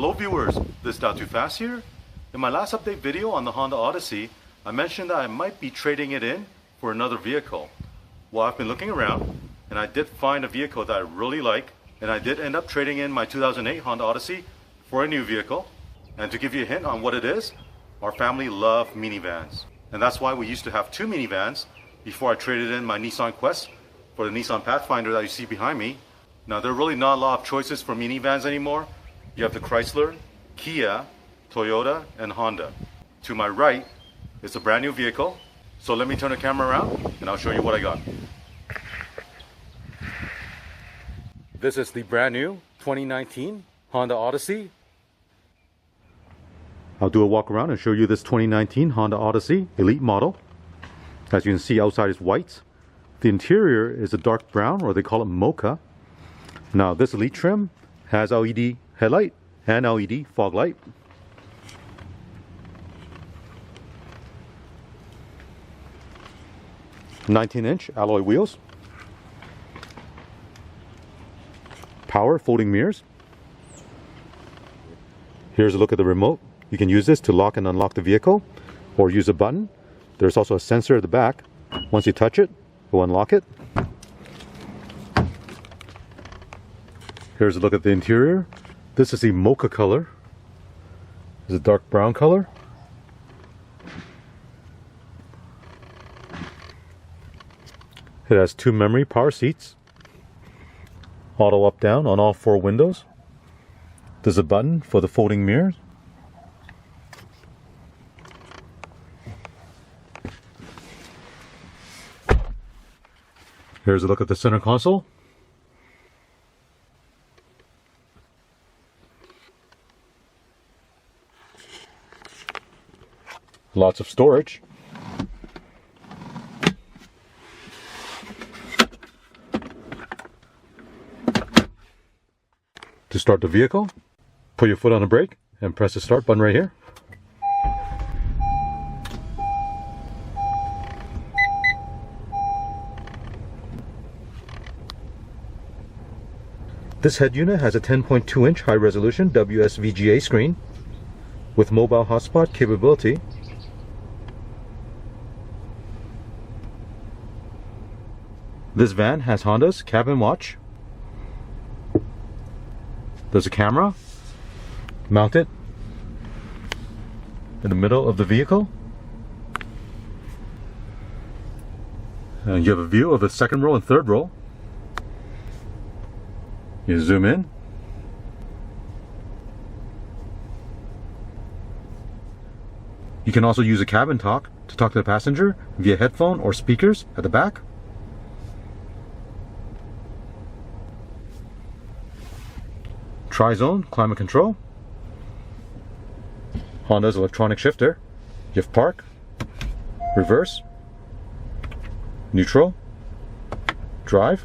Hello viewers, this is Not Too Fast here. In my last update video on the Honda Odyssey, I mentioned that I might be trading it in for another vehicle. Well, I've been looking around and I did find a vehicle that I really like, and I did end up trading in my 2008 Honda Odyssey for a new vehicle. And to give you a hint on what it is, our family loved minivans. And that's why we used to have two minivans before I traded in my Nissan Quest for the Nissan Pathfinder that you see behind me. Now, there are really not a lot of choices for minivans anymore. You have the Chrysler, Kia, Toyota, and Honda. To my right is a brand new vehicle. So let me turn the camera around and I'll show you what I got. This is the brand new 2019 Honda Odyssey. I'll do a walk around and show you this 2019 Honda Odyssey Elite model. As you can see, outside is white. The interior is a dark brown, or they call it mocha. Now, this Elite trim has LED headlight and LED fog light. "19-inch alloy wheels. Power folding mirrors. Here's a look at the remote. You can use this to lock and unlock the vehicle or use a button. There's also a sensor at the back. Once you touch it, it will unlock it. Here's a look at the interior. This is the mocha color. It's a dark brown color. It has two memory power seats. Auto up down on all four windows. There's a button for the folding mirrors. Here's a look at the center console. Lots of storage. To start the vehicle, put your foot on the brake and press the start button right here. This head unit has a 10.2-inch high-resolution WSVGA screen with mobile hotspot capability. This van has Honda's cabin watch. There's a camera mounted in the middle of the vehicle. And you have a view of the second row and third row. You zoom in. You can also use a cabin talk to talk to the passenger via headphone or speakers at the back. Tri-zone climate control. Honda's electronic shifter. You have park, reverse, neutral, drive,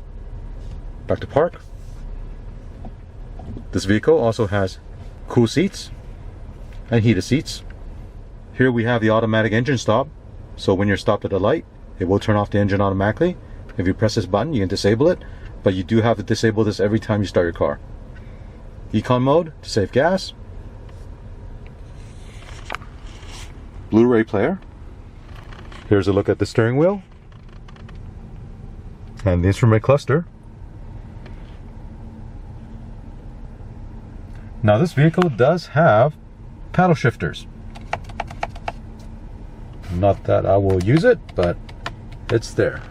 back to park. This vehicle also has cool seats and heated seats. Here we have the automatic engine stop. So when you're stopped at a light, it will turn off the engine automatically. If you press this button, you can disable it, but you do have to disable this every time you start your car. Econ mode to save gas. Blu-ray player. Here's a look at the steering wheel and the instrument cluster. Now, this vehicle does have paddle shifters. Not that I will use it, but it's there.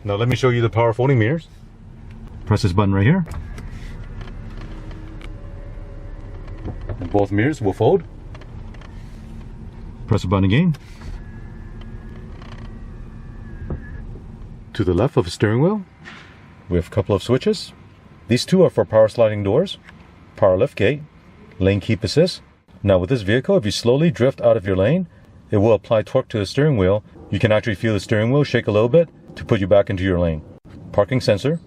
Now let me show you the power folding mirrors. Press this button right here. And both mirrors will fold. Press the button again. To the left of the steering wheel, we have a couple of switches. These two are for power sliding doors, power lift gate, lane keep assist. Now with this vehicle, if you slowly drift out of your lane, it will apply torque to the steering wheel. You can actually feel the steering wheel shake a little bit to put you back into your lane. Parking sensor,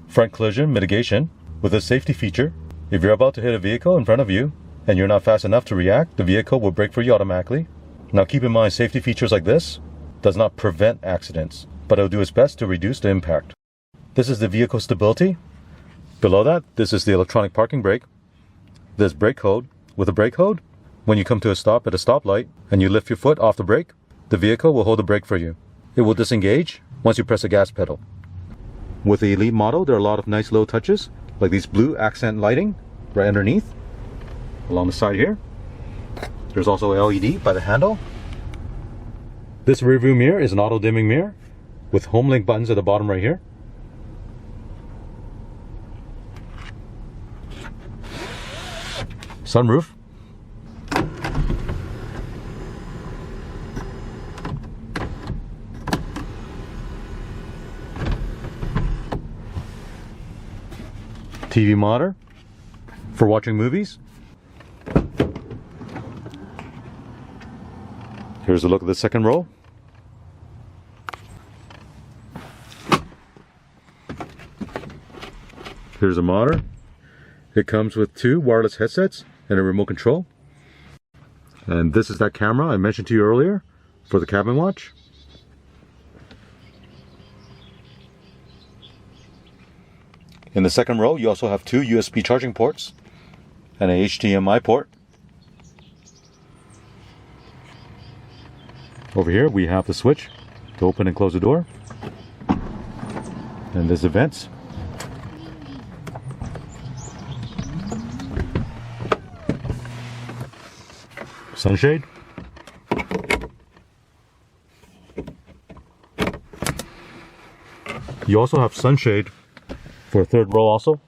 front collision mitigation with a safety feature. If you're about to hit a vehicle in front of you and you're not fast enough to react, the vehicle will brake for you automatically. Now keep in mind, safety features like this does not prevent accidents, but it'll do its best to reduce the impact. This is the vehicle stability. Below that, this is the electronic parking brake. This brake code. With a brake code, when you come to a stop at a stoplight and you lift your foot off the brake, the vehicle will hold the brake for you. It will disengage once you press the gas pedal. With the Elite model, there are a lot of nice little touches, like these blue accent lighting right underneath, along the side here. There's also LED by the handle. This rear view mirror is an auto dimming mirror with home link buttons at the bottom right here. Sunroof. TV monitor for watching movies. Here's a look at the second row. Here's a monitor. It comes with 2 wireless headsets and a remote control. And this is that camera I mentioned to you earlier for the cabin watch. In the second row, you also have 2 USB charging ports and a HDMI port. Over here, we have the switch to open and close the door. And there's the vents. Sunshade. You also have sunshade for a third row also.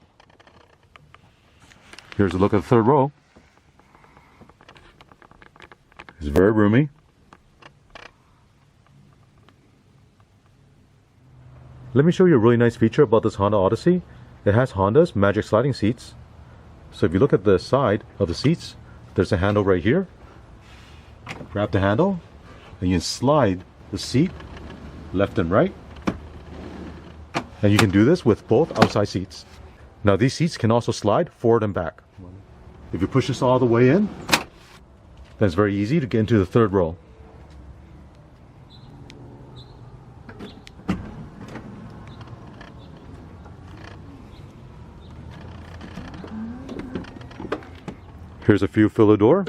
Here's a look at the third row. It's very roomy. Let me show you a really nice feature about this Honda Odyssey. It has Honda's magic sliding seats. So if you look at the side of the seats, there's a handle right here. Grab the handle and you can slide the seat left and right. And you can do this with both outside seats. Now these seats can also slide forward and back. If you push this all the way in, then it's very easy to get into the third row. Here's a fuel filler door,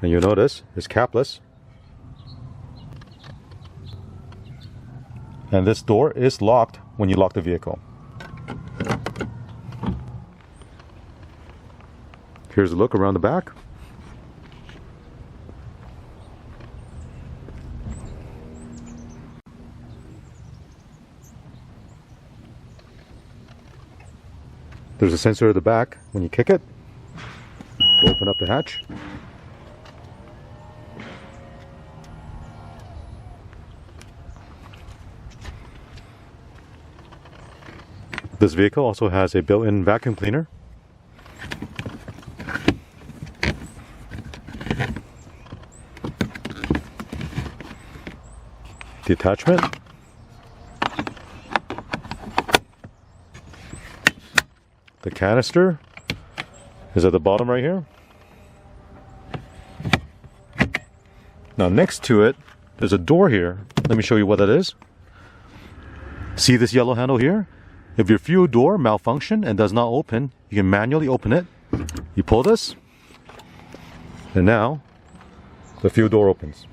and you'll notice it's capless. And this door is locked when you lock the vehicle. Here's a look around the back. There's a sensor at the back when you kick it. Open up the hatch. This vehicle also has a built-in vacuum cleaner. The attachment. The canister is at the bottom right here. Now next to it, there's a door here. Let me show you what that is. See this yellow handle here? If your fuel door malfunctions and does not open, you can manually open it. You pull this, and now the fuel door opens.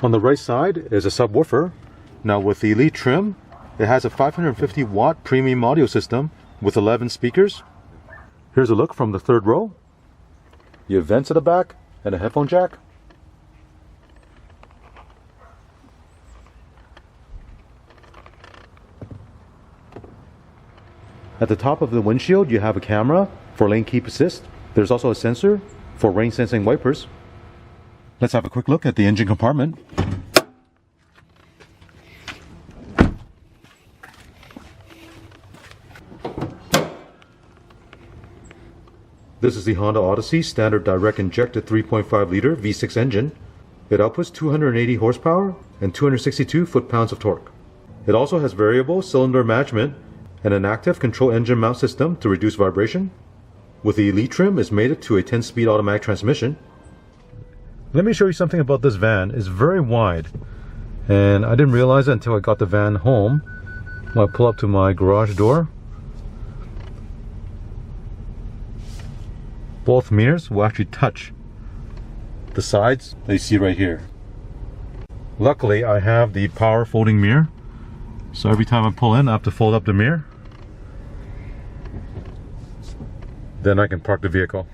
On the right side is a subwoofer. Now with the Elite trim, it has a 550 watt premium audio system with 11 speakers. Here's a look from the third row. You have vents at the back and a headphone jack. At the top of the windshield, you have a camera for lane keep assist. There's also a sensor for rain sensing wipers. Let's have a quick look at the engine compartment. This is the Honda Odyssey standard direct injected 3.5 liter V6 engine. It outputs 280 horsepower and 262 foot-pounds of torque. It also has variable cylinder management and an active control engine mount system to reduce vibration. With the Elite trim, it's mated to a 10-speed automatic transmission. Let me show you something about this van. It's very wide, and I didn't realize it until I got the van home. I'll pull up to my garage door. Both mirrors will actually touch the sides that you see right here. Luckily, I have the power folding mirror, so every time I pull in, I have to fold up the mirror. Then I can park the vehicle.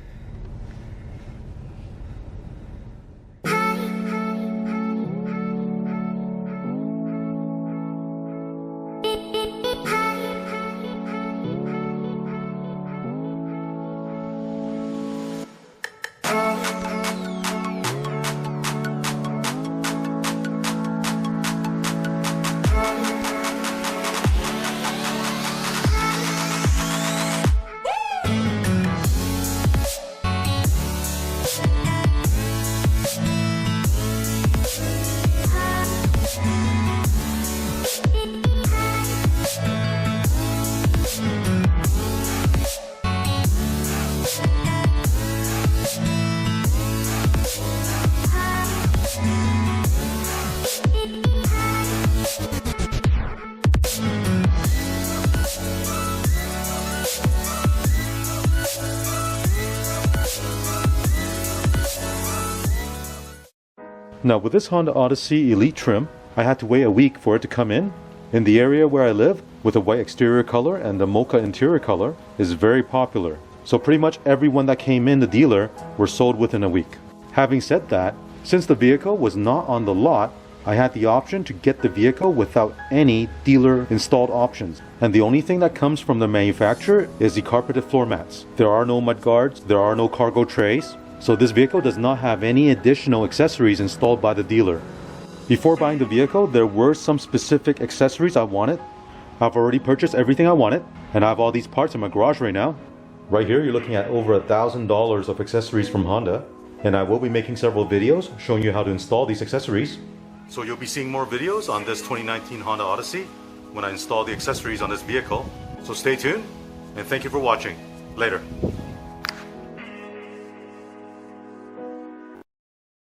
Now with this Honda Odyssey Elite trim, I had to wait a week for it to come in. In the area where I live, with a white exterior color and the mocha interior color, is very popular. So pretty much everyone that came in the dealer were sold within a week. Having said that, since the vehicle was not on the lot, I had the option to get the vehicle without any dealer installed options. And the only thing that comes from the manufacturer is the carpeted floor mats. There are no mud guards, there are no cargo trays. So this vehicle does not have any additional accessories installed by the dealer. Before buying the vehicle, there were some specific accessories I wanted. I've already purchased everything I wanted, and I have all these parts in my garage right now. Right here, you're looking at over $1,000 of accessories from Honda, and I will be making several videos showing you how to install these accessories. So you'll be seeing more videos on this 2019 Honda Odyssey when I install the accessories on this vehicle. So stay tuned, and thank you for watching. Later.